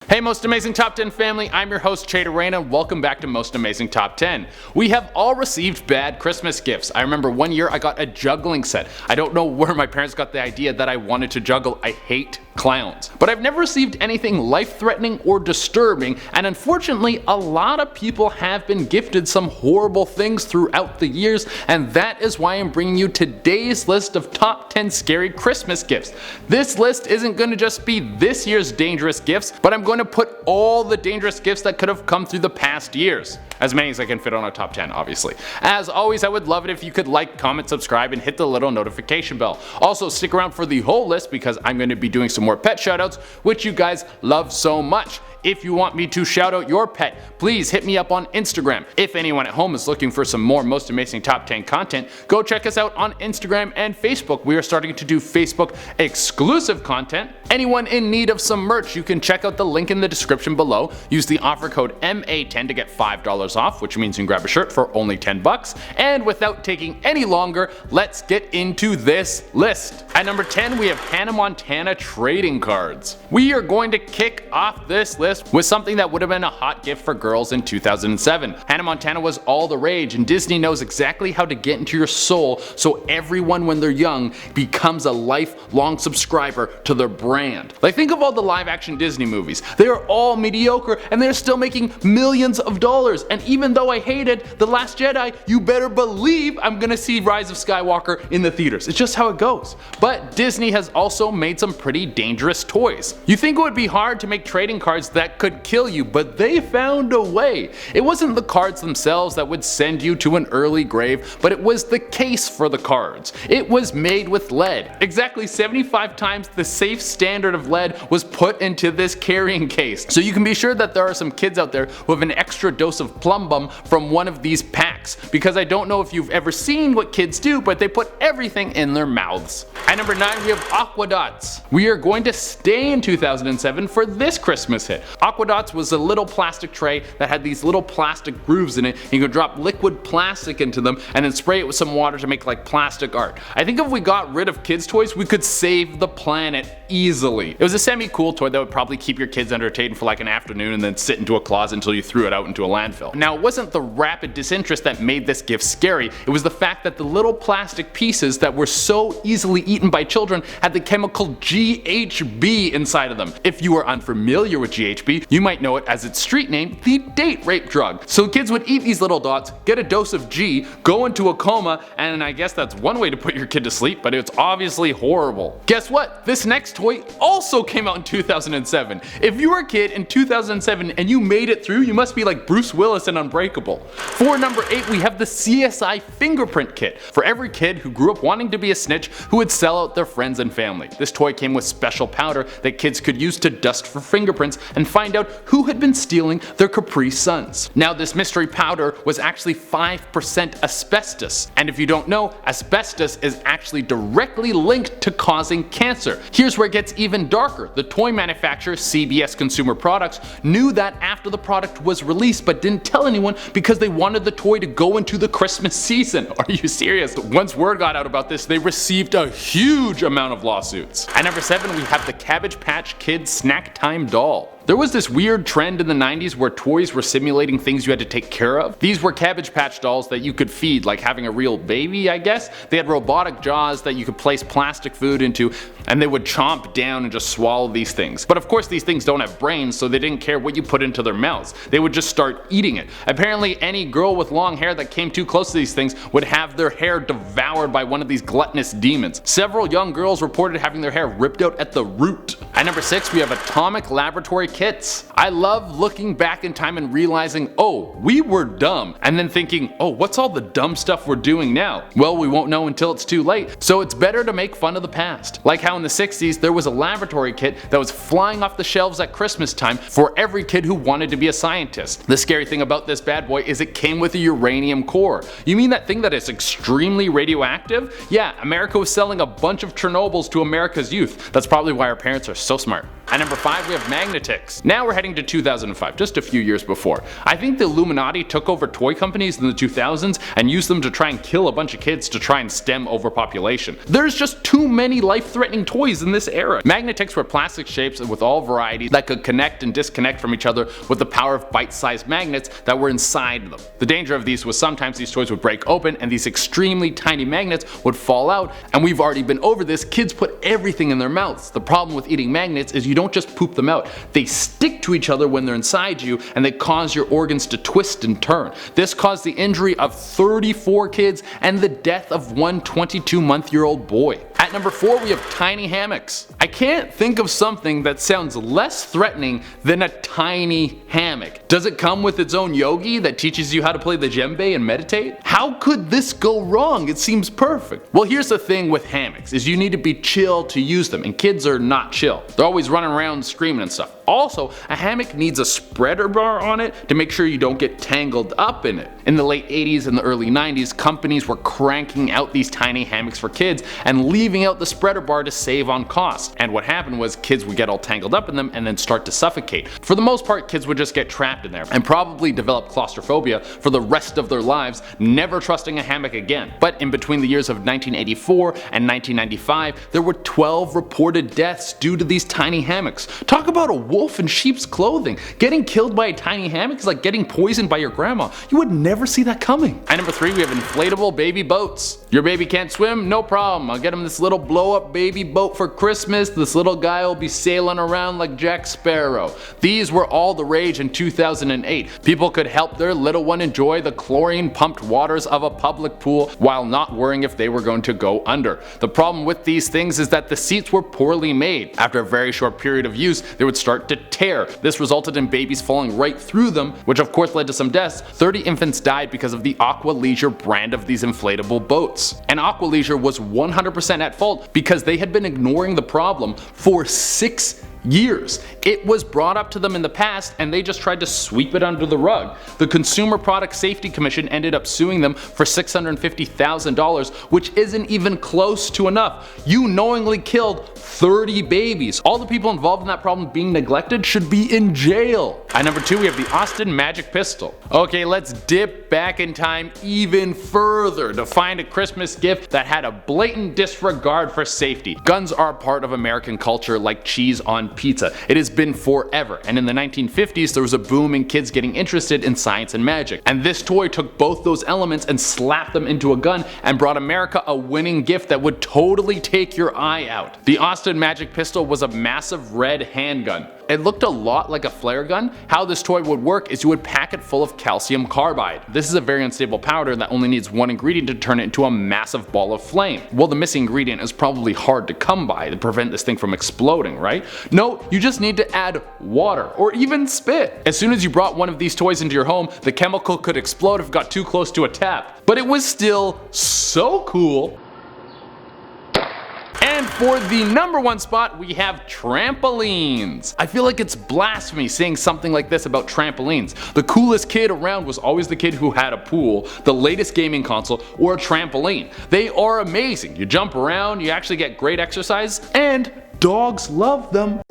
Hey Most Amazing Top 10 family, I'm your host Chada Reyna, and welcome back to Most Amazing Top 10. We have all received bad Christmas gifts. I remember one year I got a juggling set. I don't know where my parents got the idea that I wanted to juggle. I hate clowns. But I've never received anything life-threatening or disturbing, and unfortunately a lot of people have been gifted some horrible things throughout the years, and that is why I'm bringing you today's list of top 10 scary Christmas gifts. This list isn't going to just be this year's dangerous gifts, but I'm going to put all the dangerous gifts that could have come through the past years. As many as I can fit on a top 10, obviously. As always, I would love it if you could like, comment, subscribe, and hit the little notification bell. Also, stick around for the whole list because I'm going to be doing some more pet shoutouts, which you guys love so much. If you want me to shout out your pet, please hit me up on Instagram. If anyone at home is looking for some more Most Amazing Top 10 content, go check us out on Instagram and Facebook. We are starting to do Facebook exclusive content. Anyone in need of some merch, you can check out the link in the description below. Use the offer code MA10 to get $5 off, which means you can grab a shirt for only 10 bucks. And without taking any longer, let's get into this list. At number 10, we have Hannah Montana trading cards. We are going to kick off this list with something that would have been a hot gift for girls in 2007. Hannah Montana was all the rage, and Disney knows exactly how to get into your soul so everyone when they're young becomes a lifelong subscriber to their brand. Like, think of all the live action Disney movies. They are all mediocre and they're still making millions of dollars, and even though I hated The Last Jedi, you better believe I'm gonna see Rise of Skywalker in the theaters. It's just how it goes. But Disney has also made some pretty dangerous toys. You think it would be hard to make trading cards that could kill you, but they found a way. It wasn't the cards themselves that would send you to an early grave, but it was the case for the cards. It was made with lead. Exactly 75 times the safe standard of lead was put into this carrying case. So you can be sure that there are some kids out there who have an extra dose of plum bum from one of these packs, because I don't know if you've ever seen what kids do, but they put everything in their mouths. At number 9, we have AQUA dots. We are going to stay in 2007 for this Christmas hit. AQUA dots was a little plastic tray that had these little plastic grooves in it, and you could drop liquid plastic into them and then spray it with some water to make like plastic art. I think if we got rid of kids' toys, we could save the planet easily. It was a semi-cool toy that would probably keep your kids entertained for like an afternoon and then sit into a closet until you threw it out into a landfill. Now, it wasn't the rapid disinterest that made this gift scary, it was the fact that the little plastic pieces that were so easily eaten by children had the chemical GHB inside of them. If you are unfamiliar with GHB, you might know it as its street name, the date rape drug. So kids would eat these little dots, get a dose of G, go into a coma, and I guess that's one way to put your kid to sleep, but it's obviously horrible. Guess what? This next toy also came out in 2007. If you were a kid in 2007 and you made it through, you must be like Bruce Willis in Unbreakable. For number 8, we have the CSI fingerprint kit. For every kid who grew up wanting to be a snitch who would sell out their friends and family. This toy came with special powder that kids could use to dust for fingerprints and find out who had been stealing their Capri Suns. Now, this mystery powder was actually 5% asbestos, and if you don't know, asbestos is actually directly linked to causing cancer. Here's where it gets even darker. The toy manufacturer CBS Consumer Products knew that after the product was released but didn't tell anyone because they wanted the toy to go into the Christmas season. Are you serious? Once word got out about this, they received a huge amount of lawsuits. At number 7, we have the Cabbage Patch Kids Snack Time Doll. There was this weird trend in the 90s where toys were simulating things you had to take care of. These were Cabbage Patch dolls that you could feed, like having a real baby, I guess. They had robotic jaws that you could place plastic food into, and they would chomp down and just swallow these things. But of course these things don't have brains, so they didn't care what you put into their mouths. They would just start eating it. Apparently any girl with long hair that came too close to these things would have their hair devoured by one of these gluttonous demons. Several young girls reported having their hair ripped out at the root. At number 6, we have Atomic Laboratory Kits. I love looking back in time and realizing, oh, we were dumb, and then thinking, oh, what's all the dumb stuff we're doing now? Well, we won't know until it's too late, so it's better to make fun of the past. Like how in the 60s there was a laboratory kit that was flying off the shelves at Christmas time for every kid who wanted to be a scientist. The scary thing about this bad boy is it came with a uranium core. You mean that thing that is extremely radioactive? Yeah, America was selling a bunch of Chernobyls to America's youth. That's probably why our parents are so smart. At number 5, we have MAGNETIX. MAGNETIX. Now we're heading to 2005, just a few years before. I think the Illuminati took over toy companies in the 2000s and used them to try and kill a bunch of kids to try and stem overpopulation. There's just too many life-threatening toys in this era. MAGNETIX were plastic shapes with all varieties that could connect and disconnect from each other with the power of bite-sized magnets that were inside them. The danger of these was sometimes these toys would break open and these extremely tiny magnets would fall out, and we've already been over this. Kids put everything in their mouths. The problem with eating magnets is you don't just poop them out. They stick to each other when they're inside you and they cause your organs to twist and turn. This caused the injury of 34 kids and the death of one 22-month-old boy. At number 4 we have tiny hammocks. I can't think of something that sounds less threatening than a tiny hammock. Does it come with its own yogi that teaches you how to play the djembe and meditate? How could this go wrong? It seems perfect. Well, here's the thing with hammocks is you need to be chill to use them, and kids are not chill. They're always running around screaming and stuff. Also, a hammock needs a spreader bar on it to make sure you don't get tangled up in it. In the late 80s and the early 90s, companies were cranking out these tiny hammocks for kids and leaving out the spreader bar to save on cost. And what happened was kids would get all tangled up in them and then start to suffocate. For the most part, kids would just get trapped in there and probably develop claustrophobia for the rest of their lives, never trusting a hammock again. But in between the years of 1984 and 1995, there were 12 reported deaths due to these tiny hammocks. Talk about a wolf in sheep's clothing. Getting killed by a tiny hammock is like getting poisoned by your grandma. You would never see that coming. At number 3 we have inflatable baby boats. Your baby can't swim? No problem. I'll get him this little blow up baby boat for Christmas. This little guy will be sailing around like Jack Sparrow. These were all the rage in 2008. People could help their little one enjoy the chlorine pumped waters of a public pool while not worrying if they were going to go under. The problem with these things is that the seats were poorly made. After a very short period of use, they would start to tear. This resulted in babies falling right through them, which of course led to some deaths. 30 infants died because of the AQUA brand of these inflatable boats. And AQUA was 100% at fault because they had been ignoring the problem for 6 years. It was brought up to them in the past and they just tried to sweep it under the rug. The Consumer Product Safety Commission ended up suing them for $650,000, which isn't even close to enough. You knowingly killed 30 babies. All the people involved in that problem being neglected should be in jail. At number 2 we have the Austin Magic Pistol. Okay, let's dip back in time even further to find a Christmas gift that had a blatant disregard for safety. Guns are a part of American culture like cheese on pizza. It has been forever, and in the 1950s there was a boom in kids getting interested in science and magic. And this toy took both those elements and slapped them into a gun and brought America a winning gift that would totally take your eye out. The Austin Magic Pistol was a massive red handgun. It looked a lot like a flare gun. How this toy would work is you would pack it full of calcium carbide. This is a very unstable powder that only needs one ingredient to turn it into a massive ball of flame. Well, the missing ingredient is probably hard to come by to prevent this thing from exploding, right? No, you just need to add water or even spit. As soon as you brought one of these toys into your home, the chemical could explode if it got too close to a tap. But it was still so cool. And for the number 1 spot, we have trampolines. I feel like it's blasphemy saying something like this about trampolines. The coolest kid around was always the kid who had a pool, the latest gaming console, or a trampoline. They are amazing. You jump around, you actually get great exercise, and dogs love them.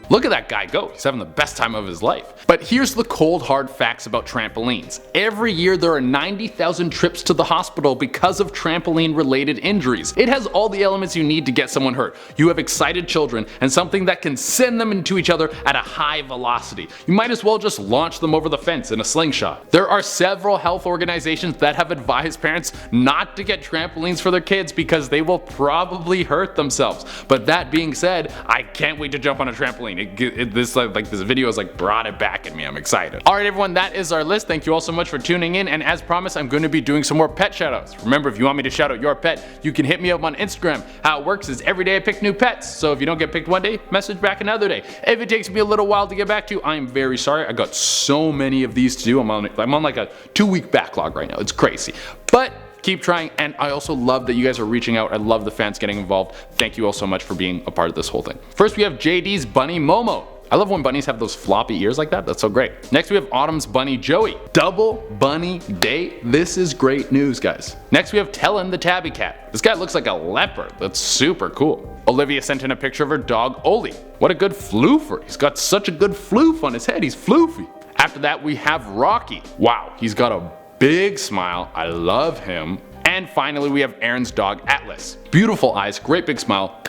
Look at that guy go, he's having the best time of his life. But here's the cold hard facts about trampolines. Every year there are 90,000 trips to the hospital because of trampoline related injuries. It has all the elements you need to get someone hurt. You have excited children and something that can send them into each other at a high velocity. You might as well just launch them over the fence in a slingshot. There are several health organizations that have advised parents not to get trampolines for their kids because they will probably hurt themselves. But that being said, I can't wait to jump on a trampoline. This video has like brought it back at me. I'm excited. Alright everyone, that is our list. Thank you all so much for tuning in, and as promised I'm going to be doing some more pet shoutouts. Remember, if you want me to shout out your pet, you can hit me up on Instagram. How it works is every day I pick new pets, so if you don't get picked one day, message back another day. If it takes me a little while to get back to you, I'm very sorry. I got so many of these to do. I'm on like a 2-week backlog right now. It's crazy. But keep trying, and I also love that you guys are reaching out. I love the fans getting involved. Thank you all so much for being a part of this whole thing. First we have JD's Bunny Momo. I love when bunnies have those floppy ears like that. That's so great. Next we have Autumn's bunny Joey. Double bunny date. This is great news, guys. Next we have Tellin the tabby cat. This guy looks like a leopard. That's super cool. Olivia sent in a picture of her dog Oli. What a good floofer. He's got such a good floof on his head. He's floofy. After that we have Rocky. Wow, he's got a big smile. I love him. And finally we have Aaron's dog Atlas. Beautiful eyes, great big smile.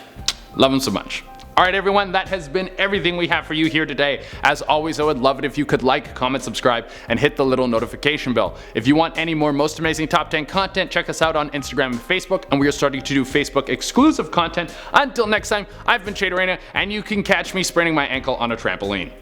Love him so much. Alright everyone, that has been everything we have for you here today. As always, I would love it if you could like, comment, subscribe, and hit the little notification bell. If you want any more Most Amazing Top 10 content, check us out on Instagram and Facebook, and we are starting to do Facebook exclusive content. Until next time, I've been Shade Arena, and you can catch me spraining my ankle on a trampoline.